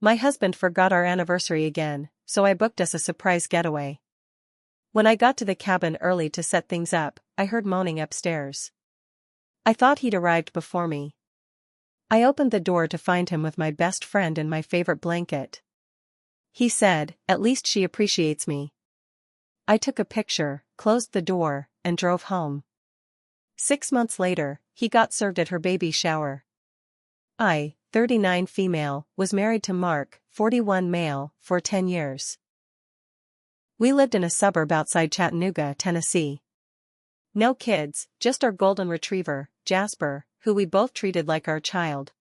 My husband forgot our anniversary again, so I booked us a surprise getaway. When I got to the cabin early to set things up, I heard moaning upstairs. I thought he'd arrived before me. I opened the door to find him with my best friend and my favorite blanket. He said, "At least she appreciates me." I took a picture, closed the door, and drove home. 6 months later, he got served at her baby shower. I, 39 female, was married to Mark, 41 male, for 10 years. We lived in a suburb outside Chattanooga, Tennessee. No kids, just our golden retriever, Jasper, who we both treated like our child.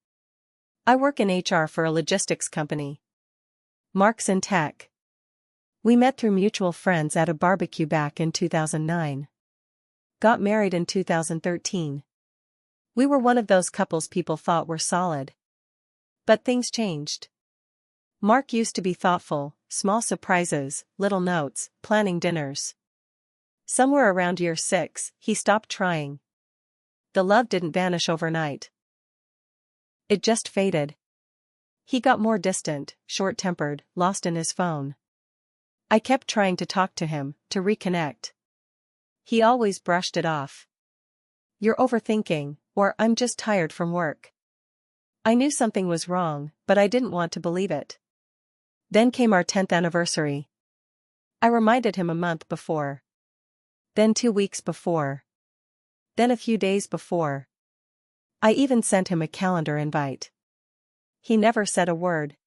I work in HR for a logistics company. Mark's in tech. We met through mutual friends at a barbecue back in 2009. Got married in 2013. We were one of those couples people thought were solid. But things changed. Mark used to be thoughtful, small surprises, little notes, planning dinners. Somewhere around year 6, he stopped trying. The love didn't vanish overnight. It just faded. He got more distant, short-tempered, lost in his phone. I kept trying to talk to him, to reconnect. He always brushed it off. "You're overthinking," or "I'm just tired from work." I knew something was wrong, but I didn't want to believe it. Then came our 10th anniversary. I reminded him a month before. Then 2 weeks before. Then a few days before. I even sent him a calendar invite. He never said a word.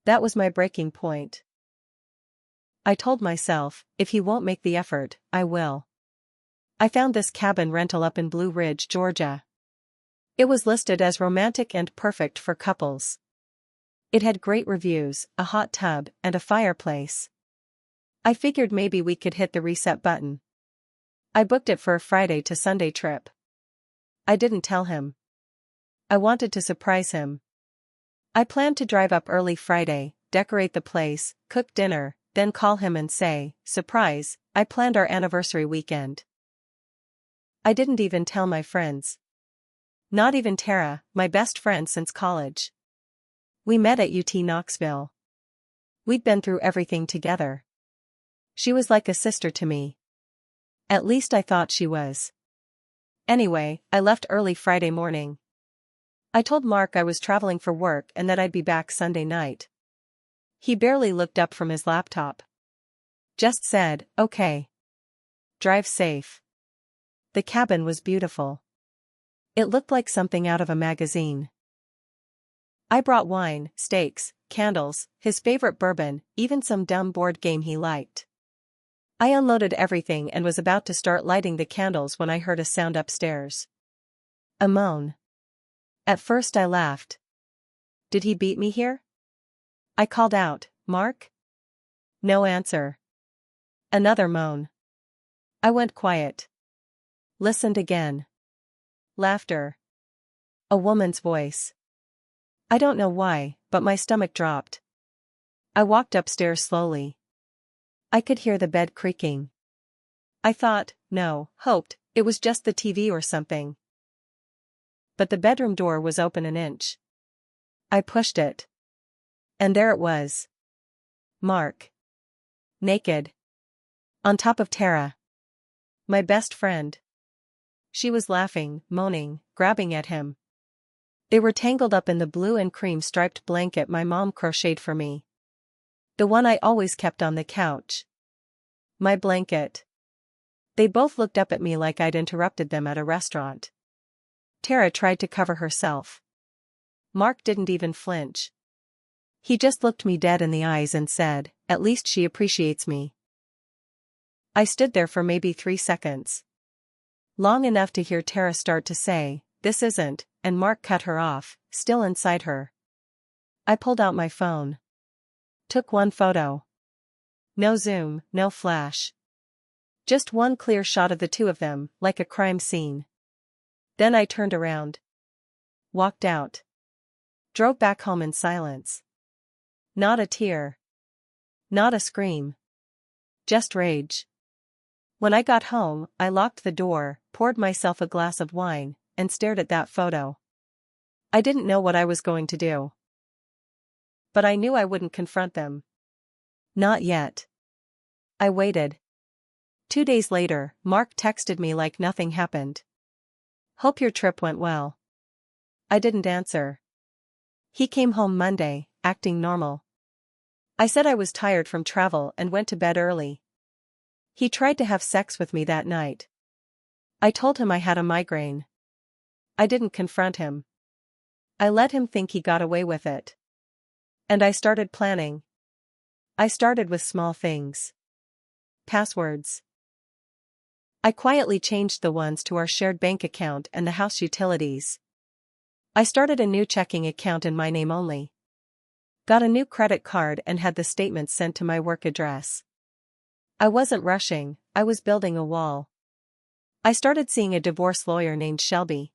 That was my breaking point. I told myself, if he won't make the effort, I will. I found this cabin rental up in Blue Ridge, Georgia. It was listed as romantic and perfect for couples. It had great reviews, a hot tub, and a fireplace. I figured maybe we could hit the reset button. I booked it for a Friday to Sunday trip. I didn't tell him. I wanted to surprise him. I planned to drive up early Friday, decorate the place, cook dinner, then call him and say, "Surprise, I planned our anniversary weekend." I didn't even tell my friends. Not even Tara, my best friend since college. We met at UT Knoxville. We'd been through everything together. She was like a sister to me. At least I thought she was. Anyway, I left early Friday morning. I told Mark I was traveling for work and that I'd be back Sunday night. He barely looked up from his laptop. Just said, "Okay. Drive safe." The cabin was beautiful. It looked like something out of a magazine. I brought wine, steaks, candles, his favorite bourbon, even some dumb board game he liked. I unloaded everything and was about to start lighting the candles when I heard a sound upstairs. A moan. At first I laughed. Did he beat me here? I called out, "Mark?" No answer. Another moan. I went quiet. Listened again. Laughter. A woman's voice. I don't know why, but my stomach dropped. I walked upstairs slowly. I could hear the bed creaking. I thought, hoped, it was just the TV or something. But the bedroom door was open an inch. I pushed it. And there it was. Mark. Naked. On top of Tara. My best friend. She was laughing, moaning, grabbing at him. They were tangled up in the blue and cream striped blanket my mom crocheted for me. The one I always kept on the couch. My blanket. They both looked up at me like I'd interrupted them at a restaurant. Tara tried to cover herself. Mark didn't even flinch. He just looked me dead in the eyes and said, "At least she appreciates me." I stood there for maybe 3 seconds. Long enough to hear Tara start to say, "This isn't," and Mark cut her off, still inside her. I pulled out my phone. Took one photo. No zoom, no flash. Just one clear shot of the two of them, like a crime scene. Then I turned around. Walked out. Drove back home in silence. Not a tear. Not a scream. Just rage. When I got home, I locked the door, poured myself a glass of wine, and stared at that photo. I didn't know what I was going to do. but I knew I wouldn't confront them. Not yet. I waited. 2 days later, Mark texted me like nothing happened. Hope your trip went well. I didn't answer. He came home Monday, acting normal. I said I was tired from travel and went to bed early. He tried to have sex with me that night. I told him I had a migraine. I didn't confront him. I let him think he got away with it. And I started planning. I started with small things. Passwords. I quietly changed the ones to our shared bank account and the house utilities. I started a new checking account in my name only. Got a new credit card and had the statements sent to my work address. I wasn't rushing, I was building a wall. I started seeing a divorce lawyer named Shelby.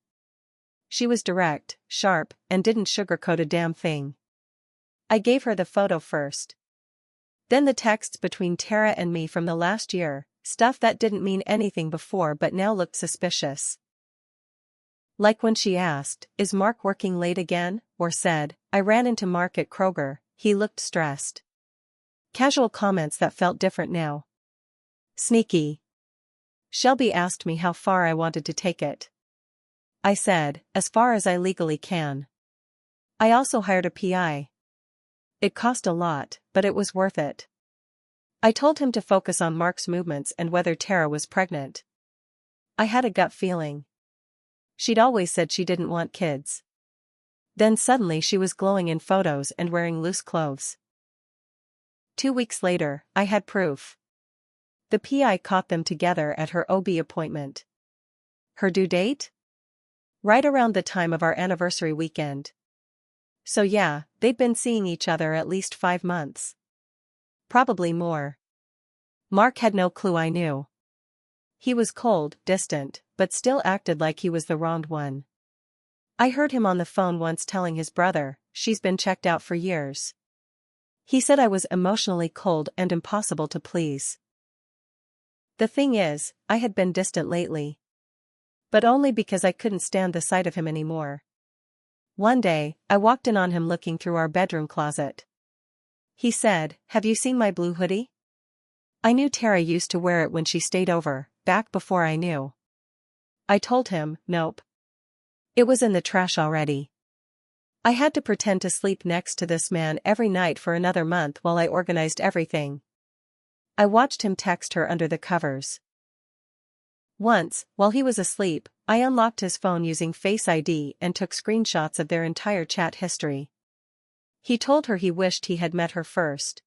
She was direct, sharp, and didn't sugarcoat a damn thing. I gave her the photo first. Then the texts between Tara and me from the last year, stuff that didn't mean anything before but now looked suspicious. Like when she asked, "Is Mark working late again?" or said, "I ran into Mark at Kroger, he looked stressed." Casual comments that felt different now. Sneaky. Shelby asked me how far I wanted to take it. I said, as far as I legally can. I also hired a PI. It cost a lot, but it was worth it. I told him to focus on Mark's movements and whether Tara was pregnant. I had a gut feeling. She'd always said she didn't want kids. Then suddenly she was glowing in photos and wearing loose clothes. 2 weeks later, I had proof. The PI caught them together at her OB appointment. Her due date? Right around the time of our anniversary weekend. So yeah, they'd been seeing each other at least 5 months. Probably more. Mark had no clue I knew. He was cold, distant, but still acted like he was the wrong one. I heard him on the phone once telling his brother, "She's been checked out for years." He said I was emotionally cold and impossible to please. The thing is, I had been distant lately. But only because I couldn't stand the sight of him anymore. One day, I walked in on him looking through our bedroom closet. He said, "Have you seen my blue hoodie?" I knew Tara used to wear it when she stayed over, back before I knew. I told him, nope. It was in the trash already. I had to pretend to sleep next to this man every night for another month while I organized everything. I watched him text her under the covers. Once, while he was asleep, I unlocked his phone using Face ID and took screenshots of their entire chat history. He told her he wished he had met her first.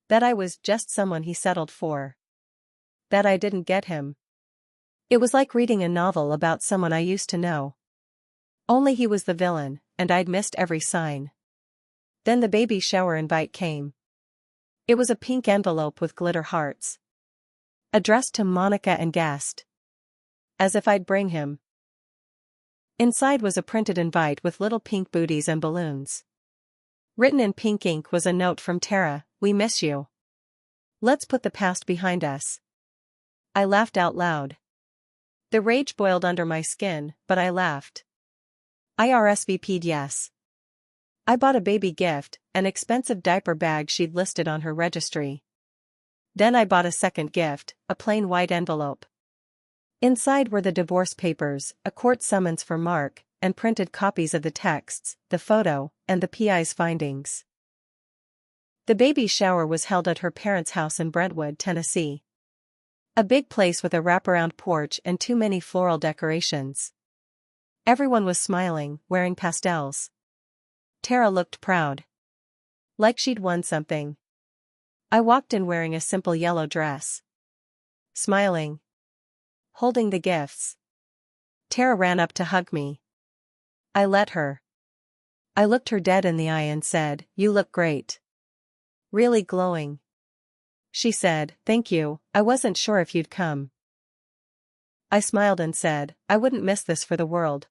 That I was just someone he settled for. That I didn't get him. It was like reading a novel about someone I used to know. Only he was the villain, and I'd missed every sign. Then the baby shower invite came. It was a pink envelope with glitter hearts. Addressed to Monica and guest. As if I'd bring him. Inside was a printed invite with little pink booties and balloons. Written in pink ink was a note from Tara, "We miss you. Let's put the past behind us." I laughed out loud. The rage boiled under my skin, but I laughed. I RSVP'd yes. I bought a baby gift, an expensive diaper bag she'd listed on her registry. Then I bought a second gift, a plain white envelope. Inside were the divorce papers, a court summons for Mark, and printed copies of the texts, the photo, and the PI's findings. The baby shower was held at her parents' house in Brentwood, Tennessee. A big place with a wraparound porch and too many floral decorations. Everyone was smiling, wearing pastels. Tara looked proud. Like she'd won something. I walked in wearing a simple yellow dress. Smiling. Holding the gifts. Tara ran up to hug me. I let her. I looked her dead in the eye and said, "You look great. Really glowing." She said, "Thank you, I wasn't sure if you'd come." I smiled and said, "I wouldn't miss this for the world."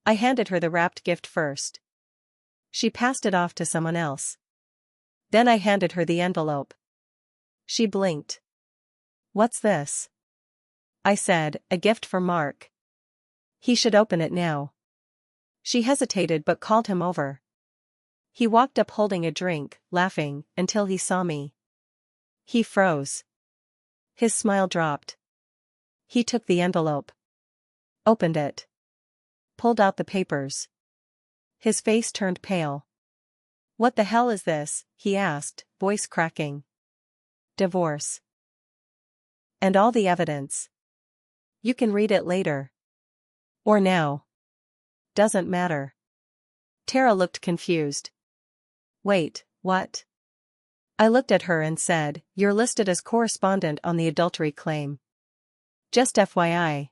I handed her the wrapped gift first. She passed it off to someone else. Then I handed her the envelope. She blinked. "What's this?" I said, "A gift for Mark. He should open it now." She hesitated but called him over. He walked up holding a drink, laughing, until he saw me. He froze. His smile dropped. He took the envelope. Opened it. Pulled out the papers. His face turned pale. "What the hell is this?" he asked, voice cracking. "Divorce. And all the evidence. You can read it later. Or now. Doesn't matter." Tara looked confused. "Wait, what?" I looked at her and said, "You're listed as correspondent on the adultery claim. Just FYI.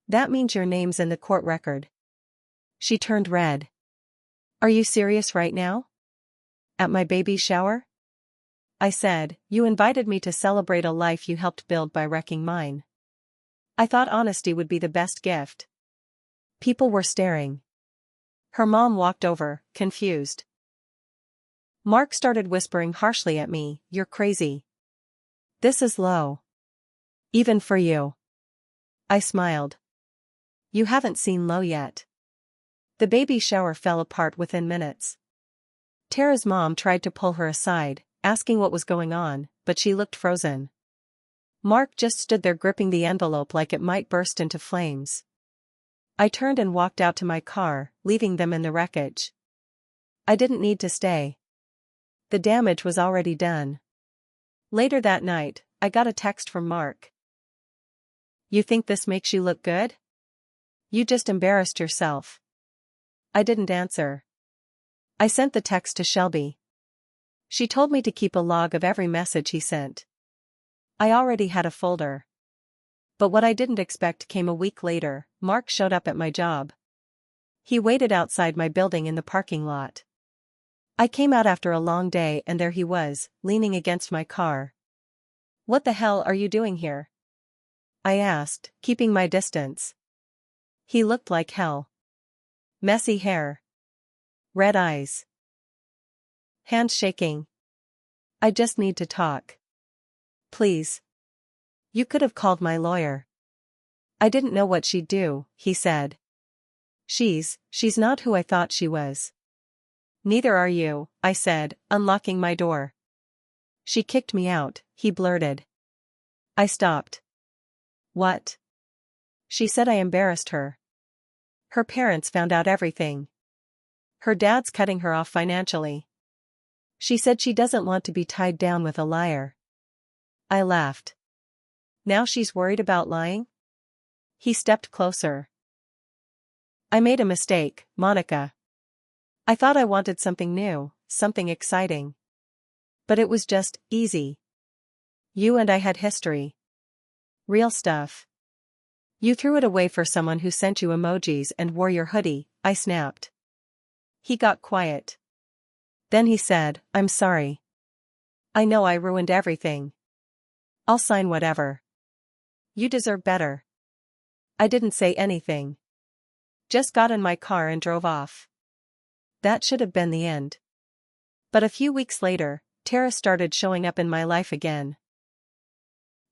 That means your name's in the court record." She turned red. "Are you serious right now? At my baby shower?" I said, "You invited me to celebrate a life you helped build by wrecking mine. I thought honesty would be the best gift." People were staring. Her mom walked over, confused. Mark started whispering harshly at me, "You're crazy. This is low. Even for you." I smiled. "You haven't seen low yet." The baby shower fell apart within minutes. Tara's mom tried to pull her aside, asking what was going on, but she looked frozen. Mark just stood there gripping the envelope like it might burst into flames. I turned and walked out to my car, leaving them in the wreckage. I didn't need to stay. The damage was already done. Later that night, I got a text from Mark. "You think this makes you look good? You just embarrassed yourself." I didn't answer. I sent the text to Shelby. She told me to keep a log of every message he sent. I already had a folder. But what I didn't expect came a week later. Mark showed up at my job. He waited outside my building in the parking lot. I came out after a long day and there he was, leaning against my car. "What the hell are you doing here?" I asked, keeping my distance. He looked like hell. Messy hair. Red eyes. Hands shaking. "I just need to talk. Please. You could have called my lawyer." "I didn't know what she'd do," he said. She's not who I thought she was." "Neither are you," I said, unlocking my door. "She kicked me out," he blurted. I stopped. "What?" "She said I embarrassed her. Her parents found out everything. Her dad's cutting her off financially. She said she doesn't want to be tied down with a liar." I laughed. "Now she's worried about lying?" He stepped closer. "I made a mistake, Monica. I thought I wanted something new, something exciting. But it was just easy. You and I had history. Real stuff. You threw it away for someone who sent you emojis and wore your hoodie," I snapped. He got quiet. Then he said, "I'm sorry. I know I ruined everything. I'll sign whatever. You deserve better." I didn't say anything. Just got in my car and drove off. That should have been the end. But a few weeks later, Tara started showing up in my life again.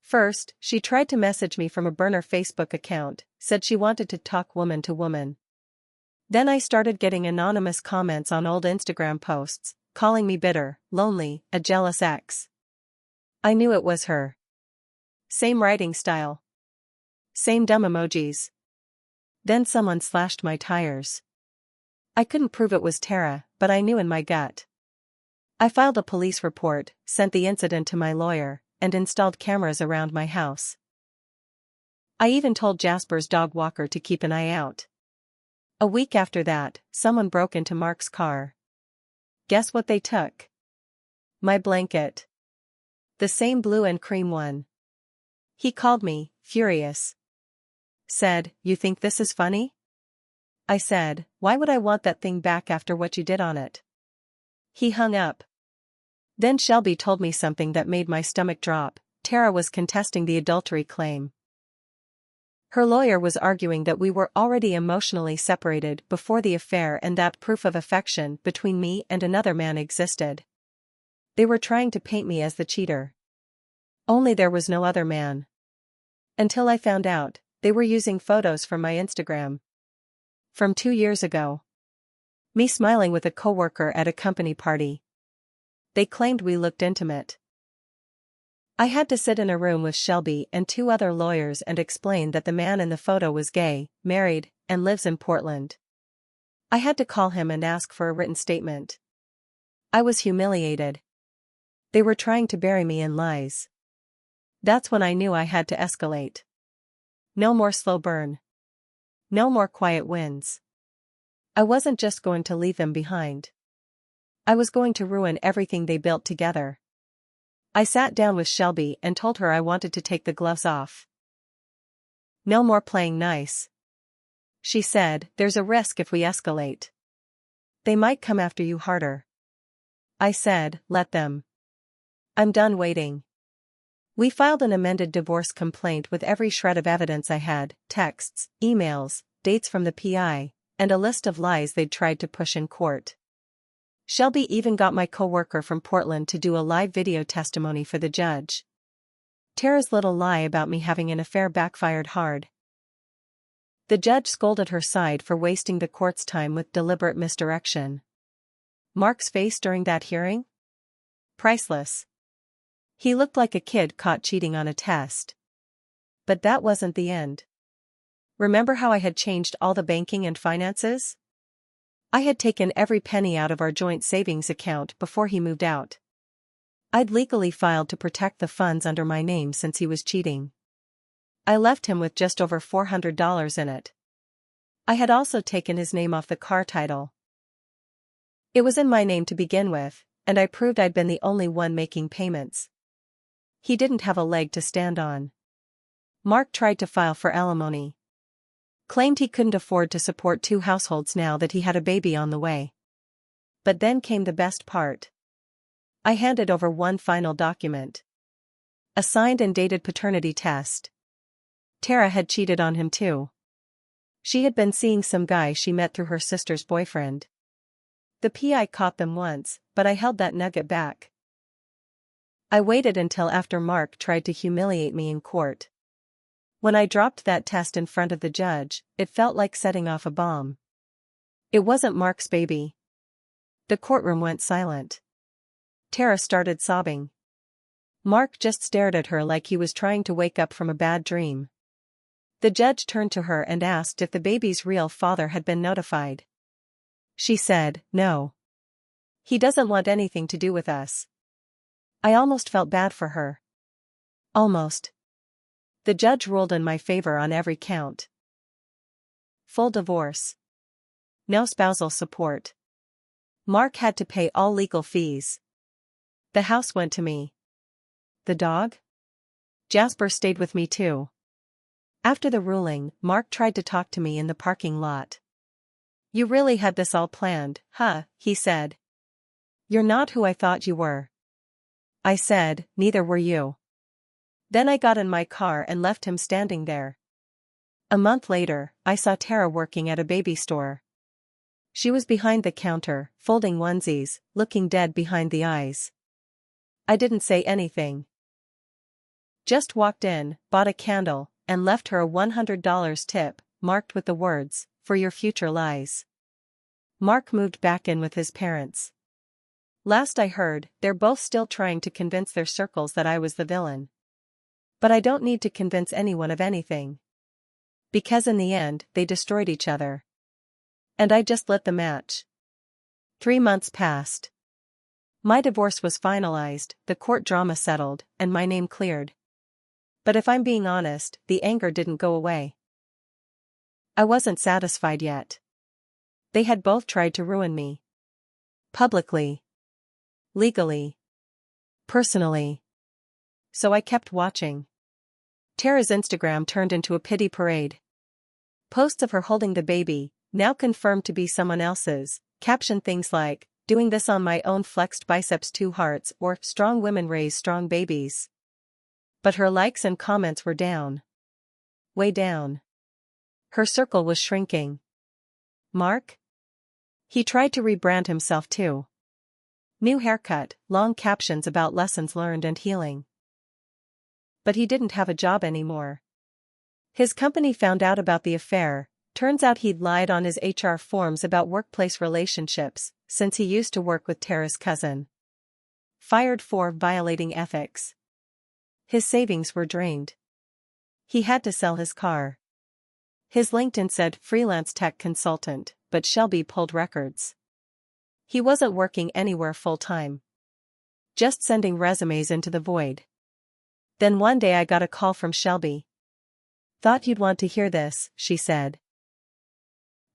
First, she tried to message me from a burner Facebook account, said she wanted to talk woman to woman. Then I started getting anonymous comments on old Instagram posts, calling me bitter, lonely, a jealous ex. I knew it was her. Same writing style. Same dumb emojis. Then someone slashed my tires. I couldn't prove it was Tara, but I knew in my gut. I filed a police report, sent the incident to my lawyer, and installed cameras around my house. I even told Jasper's dog walker to keep an eye out. A week after that, someone broke into Mark's car. Guess what they took? My blanket. The same blue and cream one. He called me, furious. Said, "You think this is funny?" I said, "Why would I want that thing back after what you did on it?" He hung up. Then Shelby told me something that made my stomach drop. Tara was contesting the adultery claim. Her lawyer was arguing that we were already emotionally separated before the affair and that proof of affection between me and another man existed. They were trying to paint me as the cheater. Only there was no other man. Until I found out, they were using photos from my Instagram. From 2 years ago. Me smiling with a coworker at a company party. They claimed we looked intimate. I had to sit in a room with Shelby and 2 other lawyers and explain that the man in the photo was gay, married, and lives in Portland. I had to call him and ask for a written statement. I was humiliated. They were trying to bury me in lies. That's when I knew I had to escalate. No more slow burn. No more quiet wins. I wasn't just going to leave them behind. I was going to ruin everything they built together. I sat down with Shelby and told her I wanted to take the gloves off. No more playing nice. She said, there's a risk if we escalate. They might come after you harder. I said, let them. I'm done waiting. We filed an amended divorce complaint with every shred of evidence I had, texts, emails, dates from the PI, and a list of lies they'd tried to push in court. Shelby even got my coworker from Portland to do a live video testimony for the judge. Tara's little lie about me having an affair backfired hard. The judge scolded her side for wasting the court's time with deliberate misdirection. Mark's face during that hearing? Priceless. He looked like a kid caught cheating on a test. But that wasn't the end. Remember how I had changed all the banking and finances? I had taken every penny out of our joint savings account before he moved out. I'd legally filed to protect the funds under my name since he was cheating. I left him with just over $400 in it. I had also taken his name off the car title. It was in my name to begin with, and I proved I'd been the only one making payments. He didn't have a leg to stand on. Mark tried to file for alimony. Claimed he couldn't afford to support 2 households now that he had a baby on the way. But then came the best part. I handed over one final document. A signed and dated paternity test. Tara had cheated on him too. She had been seeing some guy she met through her sister's boyfriend. The PI caught them once, but I held that nugget back. I waited until after Mark tried to humiliate me in court. When I dropped that test in front of the judge, it felt like setting off a bomb. It wasn't Mark's baby. The courtroom went silent. Tara started sobbing. Mark just stared at her like he was trying to wake up from a bad dream. The judge turned to her and asked if the baby's real father had been notified. She said, no. He doesn't want anything to do with us. I almost felt bad for her. Almost. The judge ruled in my favor on every count. Full divorce. No spousal support. Mark had to pay all legal fees. The house went to me. The dog? Jasper stayed with me too. After the ruling, Mark tried to talk to me in the parking lot. You really had this all planned, huh? He said. You're not who I thought you were. I said, neither were you. Then I got in my car and left him standing there. A month later, I saw Tara working at a baby store. She was behind the counter, folding onesies, looking dead behind the eyes. I didn't say anything. Just walked in, bought a candle, and left her a $100 tip, marked with the words, for your future lies. Mark moved back in with his parents. Last I heard, they're both still trying to convince their circles that I was the villain. But I don't need to convince anyone of anything. Because in the end, they destroyed each other. And I just lit the match. 3 months passed. My divorce was finalized, the court drama settled, and my name cleared. But if I'm being honest, the anger didn't go away. I wasn't satisfied yet. They had both tried to ruin me. Publicly. Legally. Personally. So I kept watching. Tara's Instagram turned into a pity parade. Posts of her holding the baby, now confirmed to be someone else's, captioned things like, doing this on my own, flexed biceps 2 hearts, or strong women raise strong babies. But her likes and comments were down. Way down. Her circle was shrinking. Mark? He tried to rebrand himself too. New haircut, long captions about lessons learned and healing. But he didn't have a job anymore. His company found out about the affair, Turns out he'd lied on his HR forms about workplace relationships, since he used to work with Tara's cousin. Fired for violating ethics. His savings were drained. He had to sell his car. His LinkedIn said freelance tech consultant, but Shelby pulled records. He wasn't working anywhere full-time. Just sending resumes into the void. Then one day I got a call from Shelby. "Thought you'd want to hear this," she said.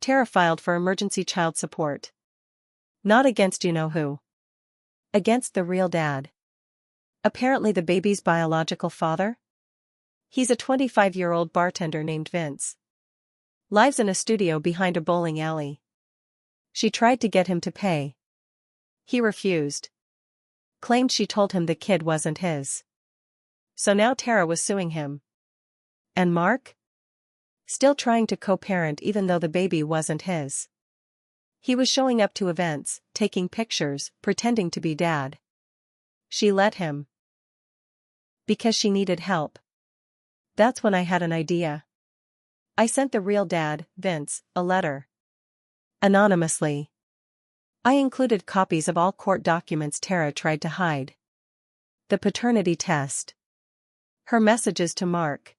Tara filed for emergency child support. Not against you-know-who. Against the real dad. Apparently the baby's biological father? He's a 25-year-old bartender named Vince. Lives in a studio behind a bowling alley. She tried to get him to pay. He refused. Claimed she told him the kid wasn't his. So now Tara was suing him. And Mark? Still trying to co-parent even though the baby wasn't his. He was showing up to events, taking pictures, pretending to be dad. She let him. Because she needed help. That's when I had an idea. I sent the real dad, Vince, a letter. Anonymously. I included copies of all court documents Tara tried to hide. The paternity test. Her messages to Mark.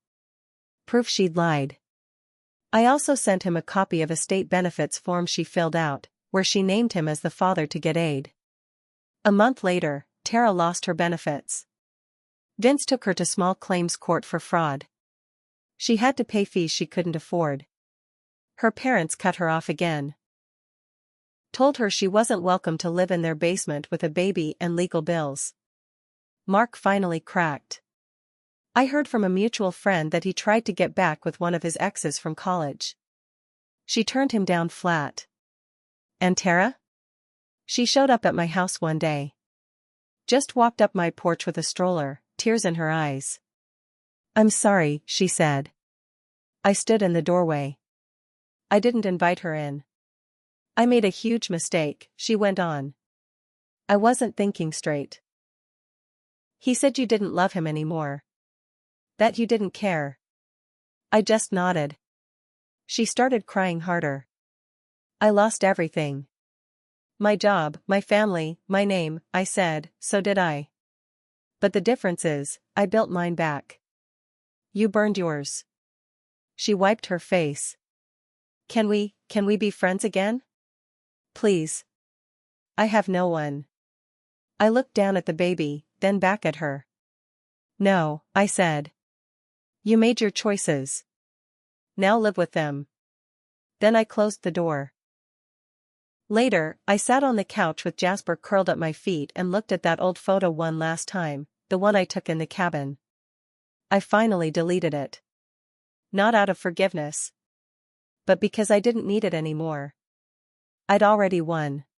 Proof she'd lied. I also sent him a copy of a state benefits form she filled out, where she named him as the father to get aid. A month later, Tara lost her benefits. Vince took her to small claims court for fraud. She had to pay fees she couldn't afford. Her parents cut her off again. Told her she wasn't welcome to live in their basement with a baby and legal bills. Mark finally cracked. I heard from a mutual friend that he tried to get back with one of his exes from college. She turned him down flat. And Tara? She showed up at my house one day. Just walked up my porch with a stroller, tears in her eyes. "I'm sorry," she said. I stood in the doorway. I didn't invite her in. "I made a huge mistake," she went on. "I wasn't thinking straight. He said you didn't love him anymore. That you didn't care." I just nodded. She started crying harder. "I lost everything. My job, my family, my name," I said, "so did I. But the difference is, I built mine back. You burned yours." She wiped her face. Can we be friends again? Please. I have no one." I looked down at the baby, then back at her. "No," I said. "You made your choices. Now live with them." Then I closed the door. Later, I sat on the couch with Jasper curled at my feet and looked at that old photo one last time, the one I took in the cabin. I finally deleted it. Not out of forgiveness. But because I didn't need it anymore. I'd already won.